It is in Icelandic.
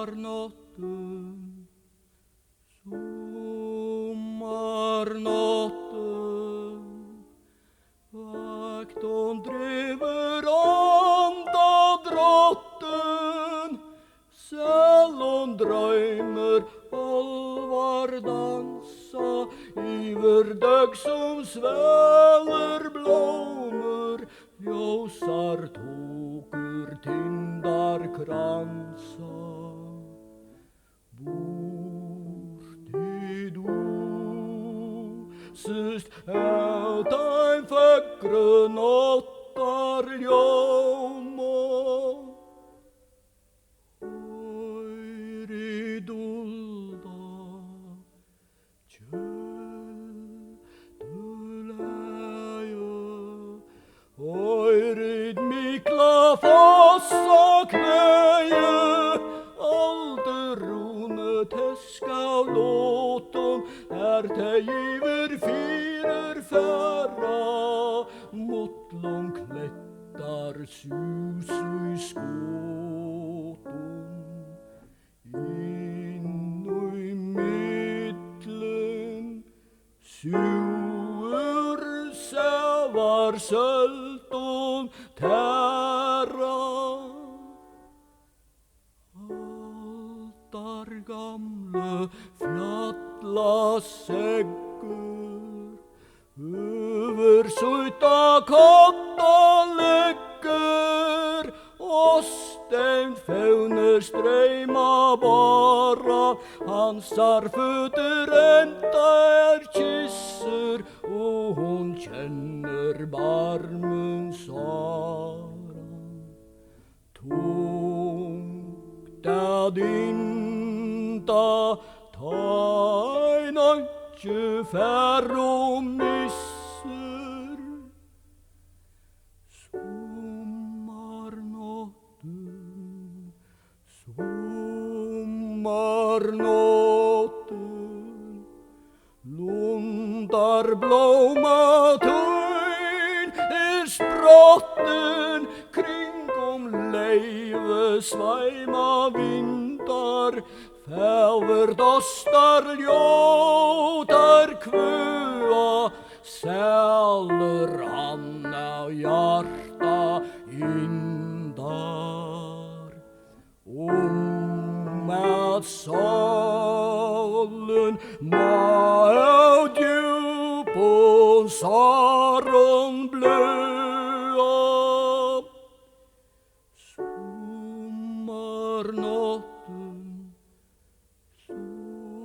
Sommarnatten, sommarnatten, vakton driver andadrotten, sällan drömmer alvar dansa iver dög som sväller blommor, ljósar tókur tindar kransa. Borti du sist out ein fögru nottar ljóma, høyri dulda kjöldulæja, høyrid mikla fossa kveie, teska låtum tei yfir fyrir færa mot langklettar susu í skotum inn í millum sjúur sævar söltum terra gamle fjallaseggur över suita kotta leggur og stein fauner streyma bara hansar fötur enda kissur og hon kjenner barmen sara tungt að Tain ikke fær og misser. Sommarnatten, sommarnatten, lundar blóma tøyn sprotten kringom leive svæma vindar. Fævert ostar ljótar kvöa, sælur hann á hjarta indar. Að sálun má á djúpun sorun blöa. Sommarnatten, sommarnatten,